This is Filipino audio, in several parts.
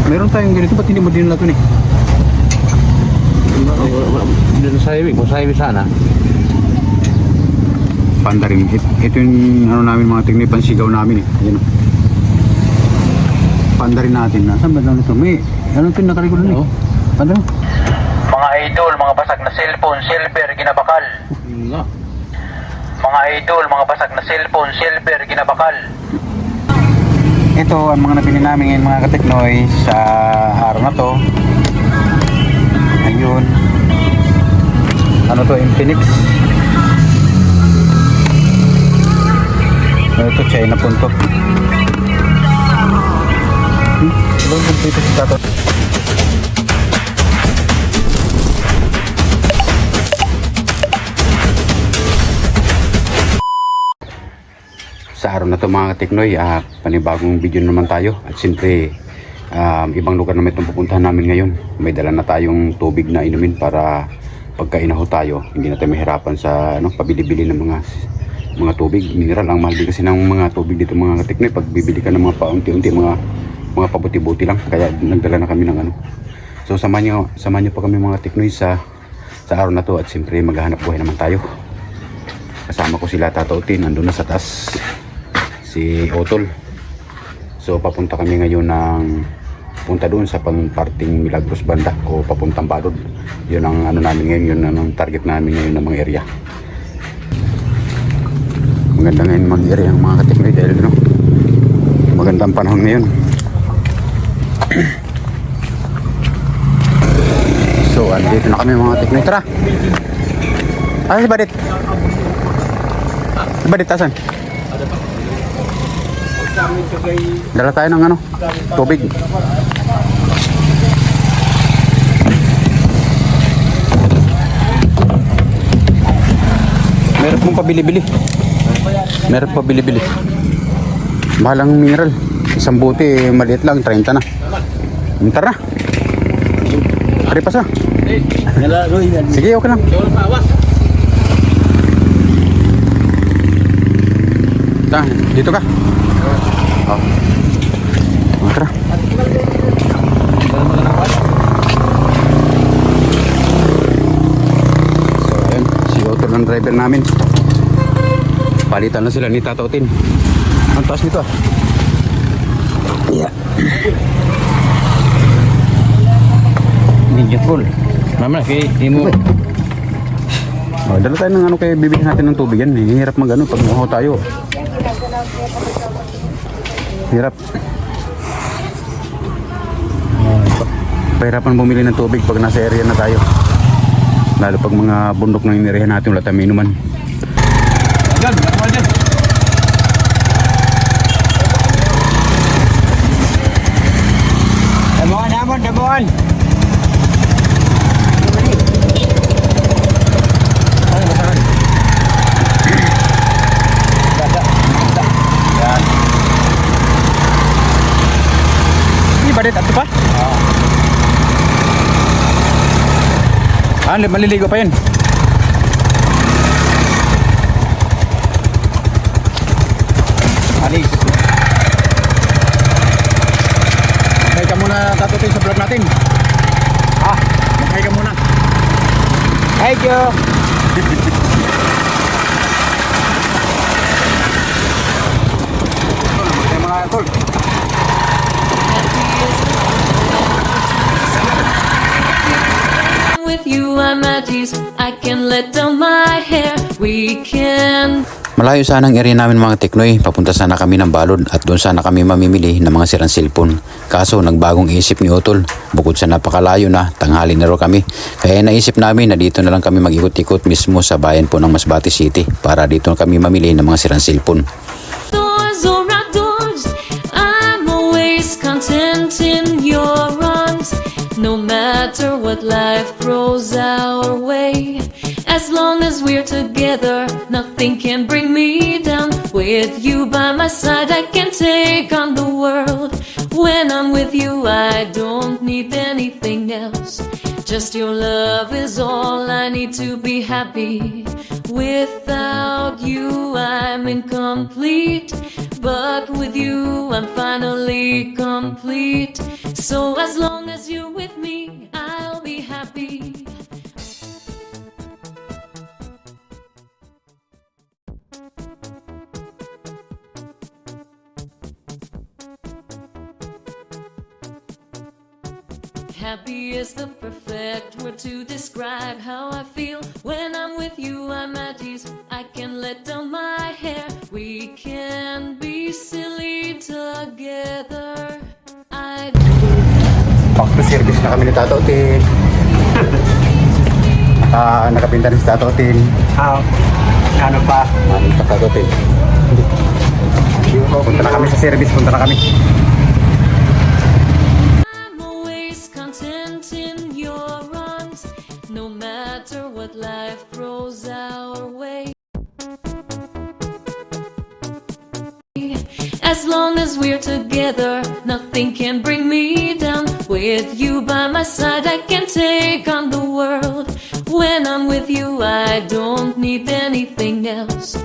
Meron tayong ganito, ba't hindi mo dinala ito eh? Doon sa highway, kung sa highway sana. Pandarin. Ito yung ano namin mga teknik, pansigaw namin eh. Yan o. Pandarin natin. Nasaan ba daw ito? May, ano ito nakarigol na eh? Pandarin. Mga idol, mga basag na cellphone, silver, ginabakal. Nga. Mga idol, mga basag na cellphone, silver, ginabakal. Ito ang mga nabili namin ngayon mga kateknoy sa araw na to. Ayun. Ano to? Infinix. Ito China punto. Ilang dito si Tato. Sa araw na to mga kateknoy, panibagong video naman tayo. At siyempre, ibang lugar naman itong pupuntahan namin ngayon. May dala na tayong tubig na inumin para pagka inaho tayo, hindi na tayo mahirapan sa pabili-bili ng mga tubig. Mineral, ang mahal din kasi ng mga tubig dito mga kateknoy. Pag bibili ka ng mga paunti-unti, mga pabuti-buti lang. Kaya nagdala na kami ng ano. So samahan nyo pa kami mga teknoy sa araw na to. At siyempre, maghahanap buhay naman tayo. Kasama ko sila Tatautin, nandun na sa taas si Otol. So papunta kami ngayon punta doon sa parting Milagros banda o papuntang Balod. Yun ang ano namin ngayon, yun ang target namin ngayon ng mga area. Maganda ngayon mag-area ng mga kateknoy dahil magandang panahon ngayon. So andito na kami mga kateknoy. Tara! Asan si Badit? Si Badit asan? Dala tayo ng tubig. Meron pong pabili-bili. Meron pa bili-bili. Mahalang mineral. Isang buti, maliit lang, 30 na. Tara na. Paripas na. Sige, okay lang. Dito ka. Tara. So ayun, si Otol ng driver namin. Palitan na sila ni Tatautin. Ang taas nito Yeah. Ninja full. Mama, kay Timo. Dala tayo ng kaya bibigyan natin ng tubig yan. Hirap pag maho tayo. Hirap. Pahirapan bumili ng tubig pag nasa area na tayo. Lalo pag mga bundok na inirihan natin, wala tayong inuman. Dabuan! Badit ato pa? Maliligo pa yun. Alis. Magkay ka muna Tatautin sa vlog natin. Magkay ka muna. Hey Joe. Mga tol. With you I'm at ease. I can let down my hair. We can. Malayo sana ang area namin mga teknoy. Papunta sana kami ng Balod at doon sana kami mamimili ng mga sirang cellphone. Kaso nagbagong isip ni Otol. Bukod sa napakalayo na, tanghali na rin kami. Kaya naisip namin na dito na lang kami mag-ikot-ikot mismo sa bayan po ng Masbate City para dito kami mamili ng mga sirang cellphone. Doors or outdoors, I'm always content in your arms. No matter what life throws our way, as long as we're together, nothing can bring me down. With you by my side, I can take on the world. When I'm with you, I don't need anything else. Just your love is all I need to be happy. Without you, I'm incomplete. But with you, I'm finally complete. So as long as you're with me, I'll be happy. Happy is the perfect word to describe how I feel. When I'm with you, I'm at ease. I can let down my hair. We can be silly together. Back to service na kami ni Tato Tin. Nakapinta rin si Tato Tin. Ano pa? Sa Tato Tin. Punta na kami sa service, punta na kami. I'm always content in your arms, no matter what life throws our way. As long as we're together, nothing can bring me down. With you by my side, I can take on the world. When I'm with you, I don't need anything else.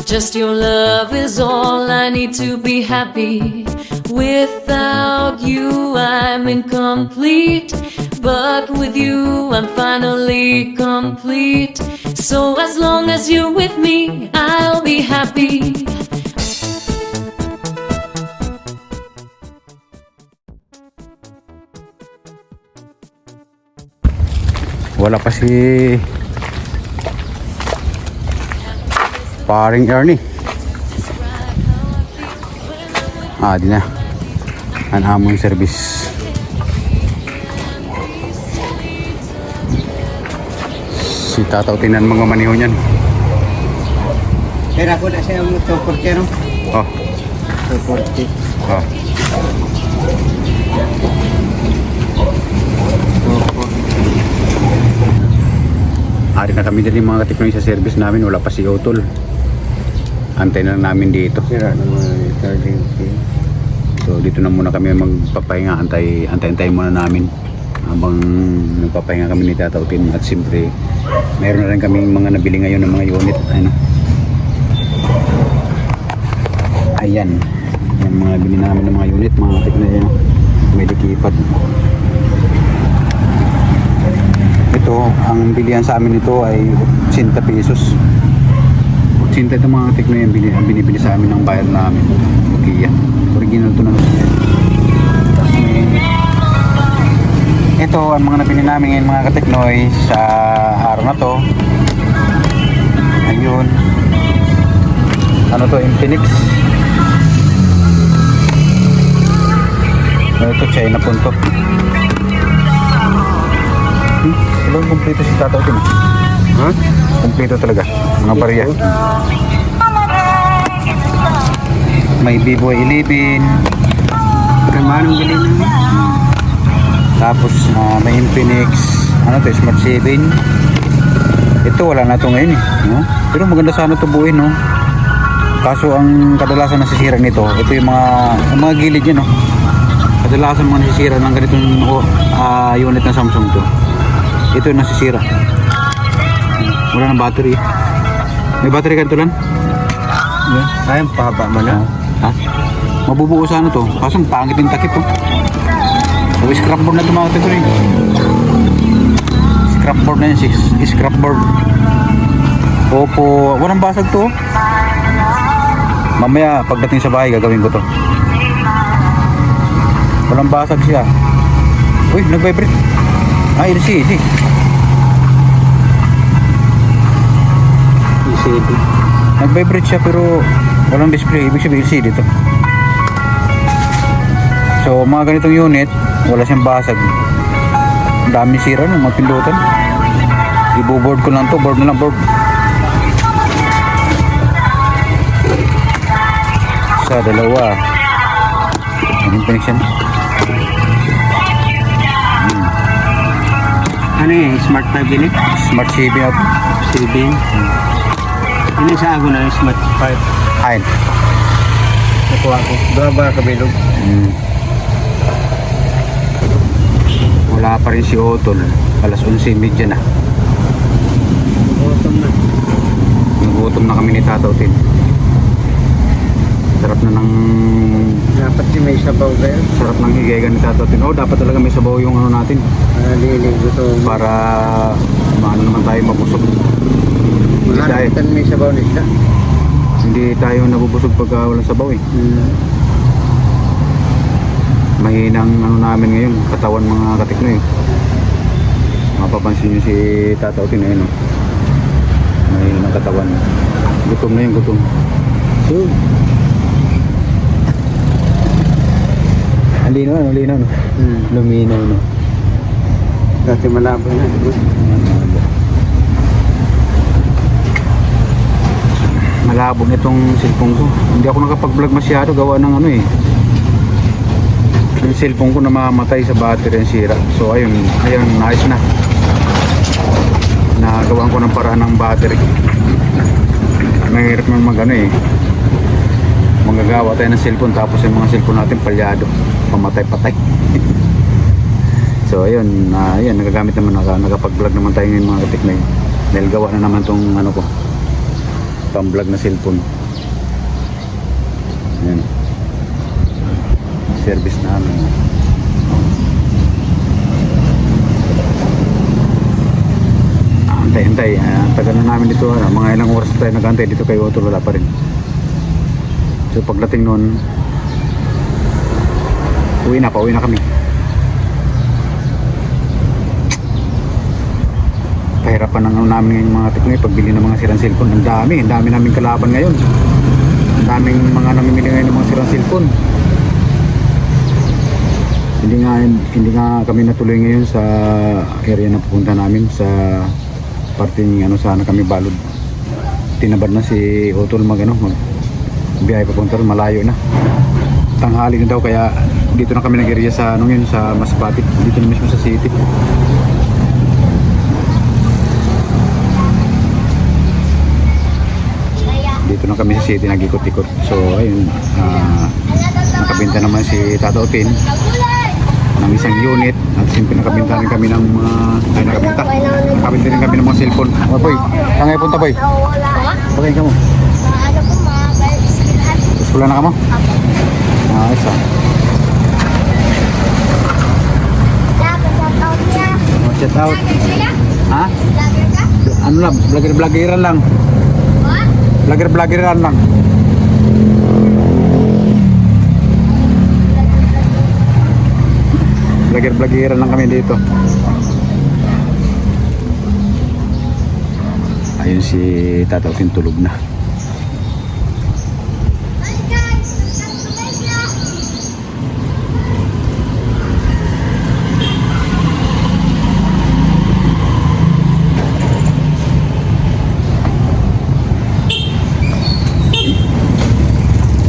Just your love is all I need to be happy. Without you, I'm incomplete. But with you, I'm finally complete. So as long as you're with me, I'll be happy. Wala pa si paring Ernie. Di na. Ang among service. Si Tataw tinan mga maniho niyan. Pero ako na siya mo to portero. Oh. To porti. Oh. Ari na kami din mga katiknoy sa service namin. Wala pa si Otol. Antay na namin dito. Sira naman charging fee. So dito na muna kami magpapahinga. Antay muna namin habang nagpapahinga kami ni Tataw Tin. At siyempre meron na rin kaming mga nabili ngayon ng mga unit. Ayan. Yan mga bili namin ng mga unit. Mga katiknoy. May dikipad. Ito, ang bilihan sa amin ito ay 80 pesos. 80 itong mga tekno yung binibili sa amin ng bayad namin. Okay yan. Original ito naman. Ito ang mga nabili namin ngayon mga kateknoy sa araw na to. Ayun. Ano to? Infinix. Ito China punto. Talagang kumpleto si Tataw Tin. Ha? Kumpleto talaga. Mga barya. May Vivo 11. Kamanong galing naman. Tapos may Infinix. Ano to? Smart 7. Ito wala na to ngayon eh. No? Pero maganda sana ito buuin. No? Kaso ang kadalasan nasisira nito, ito yung mga gilid yan. No? Kadalasan mga nasisira ng ganitong unit ng Samsung to. Ito yung nasisira. Wala ng battery. May battery ka ito lang? Ayun, pahaba mo na. Ha? Mabubuo sana to. Kaso pangit yung takip to. So, scrapboard na ito mga ito rin. Scrapboard na yun. Scrapboard. Opo. Walang basag to. Mamaya pagdating sa bahay gagawin ko to. Walang basag siya. Uy, nag-vibrate. LCD. LCD. Nag-vibrate siya pero walang display. Ibig sabihin LCD ito. So mga ganitong unit, wala siyang basag. Ang dami sira ng mga pindutan. Ibo-board ko lang to. Board na lang, board. Sa dalawa. Anong connection? Ano yung smart 5 din eh? Smart 7 at 7. Ano sa ako na smart 5? Ayan. Nakuha ko. Doon ba kabilog? Wala pa rin si Otol. Alas 11:30 na. Bottom na. Nagutom na kami ni Tataw Tin. Sarap na ng Dapat di may sabaw kayo. Sarap ng higegan ni Tato Tin. Oh, dapat talaga may sabaw yung ano natin. Naliligo to. Para maano naman tayo mabusog. Hindi tayo, Mahanap may sabaw na isda. hindi tayo nabubusog pagka walang sabaw eh. Mahinang ano namin ngayon, katawan mga katiknoy. Mapapansin nyo si Tata Tin ngayon. Oh. Mahinang katawan. Gutom na yung gutom. So, alinaw, no? Luminaw, no? Dati malabo na. Malabo nitong cellphone ko. Hindi ako nakapag-vlog masyado gawa ng ano eh. Yung cellphone ko namamatay sa battery ang sira. So ayun, ayos na. Nagawaan ko ng paraan ng battery. Mahirap naman mag ano eh. Manggagawa tayo ng cellphone tapos yung mga cellphone natin palyado. Pamatay-patay. So ayun, ayun nagagamit naman, nakapag-vlog naman tayo ngayon mga katiknoy. Dahil gawa na naman tong ano ko, pang-vlog na cellphone. Ayan. Service namin. Antay-antay. Tagal na namin dito. Mga ilang oras tayo nag-antay dito kay Otto, wala pa rin. So pagdating noon, pauwi na kami. Pahirapan ng ano namin yung mga tiknoy pagbili ng mga sirang cellphone. Ang dami namin kalaban ngayon. Ang daming mga namimili ngayon ng mga sirang cellphone. Hindi nga kami natuloy ngayon sa area na pupunta namin, sa parting ano, sana kami balod. Tinabad na si Otol mag biyahe papunta ron, malayo na. Tanghali na daw kaya dito na kami nag-area sa ano yun, sa Masbate, dito na mismo sa city. Dito na kami sa city nag-ikot-ikot. So ayun, nakabenta naman si Tato Tin ng isang unit at siyempre nakabenta rin kami ng mga nakabenta rin kami ng mga cellphone. Oh, boy, saan ngayon punta boy? Bakit ka mo? Ano po mga iskilan? Eskula na ka mo? Isa. Dapat sa taon niya. Chat out. Sila? Ha? Lager ka? Ano lang, vlogger-vloggeran lang. What? Vlogger-vloggeran lang. Vlogger-vloggeran lang kami dito. Ayun si Tataw Tin tulog na.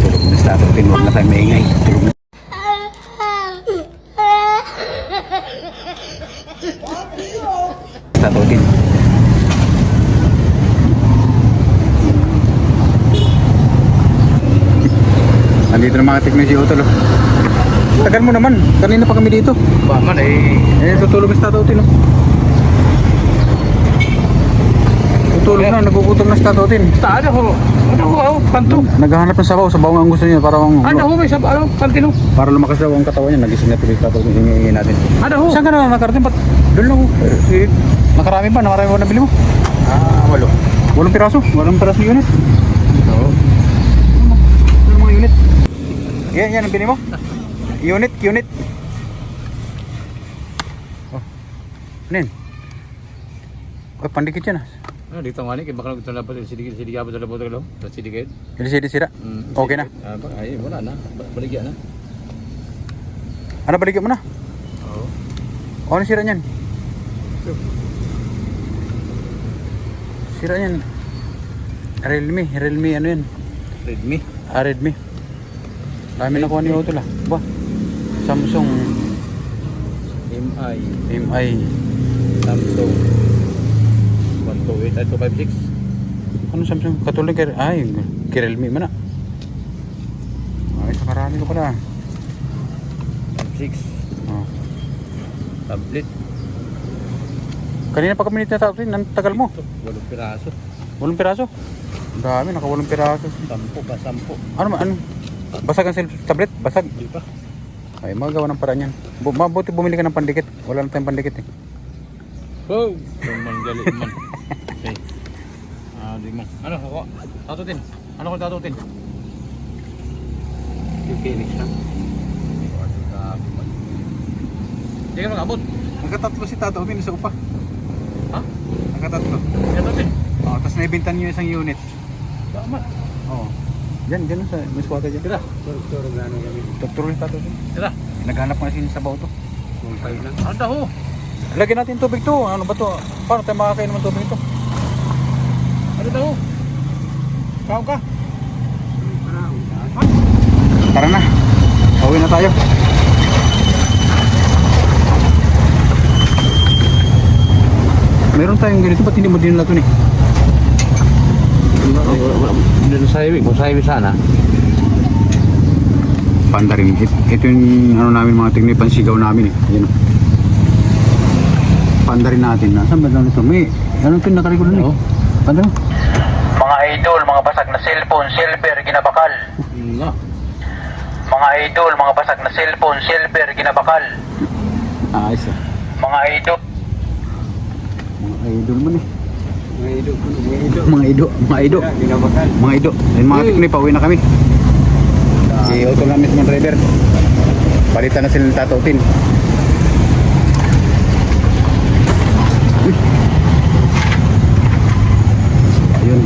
Tulog na si Tataw Tin, huwag na tayo maingay. Tulog na. Tataw Tin. Nandito na mga teknology Otol. Tagal mo naman, kanina pa kami dito. Ba man Tutulog na si Tataw Tin. Tutulog na, nagugutom na si Tataw Tin. Ano ho, panto. Naghahanap ng sabaw ang gusto niya para May sabaw, pantino. para lumakas daw ang katawan niya. Nagising na tuloy Tataw Tin, hingi natin. Ano ho? Saan ka na nakarating? Ba't doon lang ako? Nakarami ba nabili mo? 8. 8 piraso? 8 piraso unit? Oo. Ano mga unit? Yan ang bili mo? Unit. Oh. Ano yun? Oh, pandikit yan ah. Dito nga ni, kaya baka nagtala pa sidig abot na botol lo. Sidig. Hindi sira. Okay na. Ay wala na. Baligyan na. Ano baligyan mo na? Oo. O ano sira niyan? Sira niyan. Realme ano yan? Redmi. Redmi. Dami nakuha ni Otol ah. Ba? Samsung MI. Samsung 128 at 256. Ano Samsung? Katulad kay Realme man ah. Ay, sa karami ko pala. 56. Oh. Tablet. Kanina pa kami nagtatapos, ang tagal mo. 8 piraso. 8 piraso? Ang dami, naka 8 piraso. 10 pa, 10. Ano? Basag ang tablet? Basag? Hindi pa. Ay, magawa ng paraan yan. Mabuti bumili ka ng pandikit. Wala na tayong pandikit eh. Oh, manggali man. Okay. Di man. Ano ako? Tatutin. Ano ko tatutin? Okay, next time. Hindi ka mag-abot. Nagkatatlo si Tato Utin sa upa. Ha? Nagkatatlo. Tatutin. Oo, tapos naibintan niyo isang unit. Tama. Oo. Diyan, diyan sa miswata dyan. Tira. Turo gano'n kami. Doktor ni Tato Utin. Tira. Naghanap nga sin sa baw to. Mumpay lang. Ano daw? Lagyan natin tubig to. Ano ba to? Paano tayo makakainom ng tubig ito? Ano daw? Kau ka? Tara na. Pauwi na tayo. Meron tayong ganito. Ba't hindi mo dinala ito eh? Doon sa highway. Kung sa highway sana. Panda rin. Ito yung ano namin mga tingin pansigaw namin eh. Yan o. Panda rin natin. Nasaan ba lang ito? May ano ito nakalikulan eh. Panda rin. Mga idol, mga basag na cellphone, silver, ginabakal. Nga. Mga idol, mga basag na cellphone, silver, ginabakal. Ayos ah. Mga idol. Mga idol man eh. Mga ido. Mga ido. Mga ido. Mga ido. Ginabakal. Mga ido. Ayun mga tingin pauwi na kami. Si Otto namin sa mga driver. Palitan na sila ng tatautin. Ayun.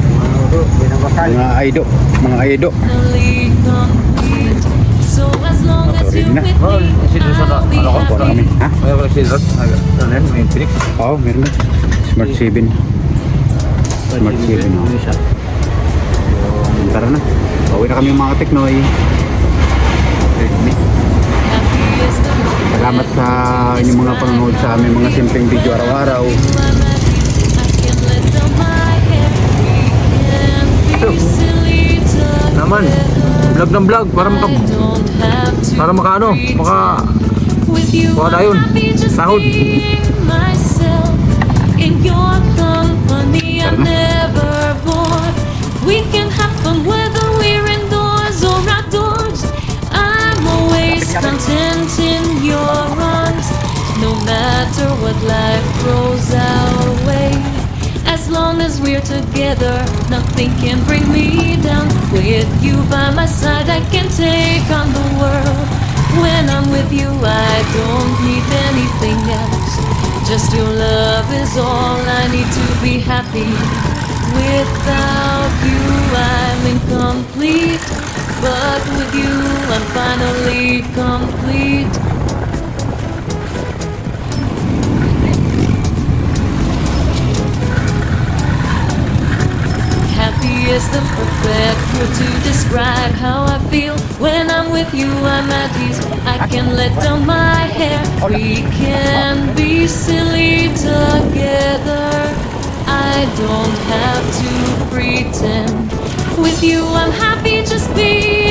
Mga aido. Mga aido. Finally complete. So as long as you're Motorin na. with me, I'll be Ano ko kami? happy. Ha? Kaya wala si Rod. Ano yan? May Phoenix. Oo, meron na. Smart 7. Smart 7. Oh. Tara na. Pauwi na kami mga Teknoy. Redmi. Happy is the moment Salamat sa inyong mga panonood sa aming mga simpleng video araw-araw. I'm at peace. I can let down my head. We can be silly Naman. together. Vlog ng vlog. Para maka... I don't have to Para makaano. Maka... with you. Wala I'm yun. happy just Sahod. being myself. In your company, I'm never bored. We can have fun whether we're indoors or outdoors. I'm always content in your arms. No matter what life throws our way. As long as we're together, nothing can bring me down. With you by my side, I can take on the world. When I'm with you, I don't need anything else. Just your love is all I need to be happy. Without you, I'm incomplete. But with you, I'm finally complete. Happy is the perfect word to describe how I feel. When I'm with you, I'm at ease. I can let down my hair. We can be silly together. I don't have to pretend. With you, I'm happy just being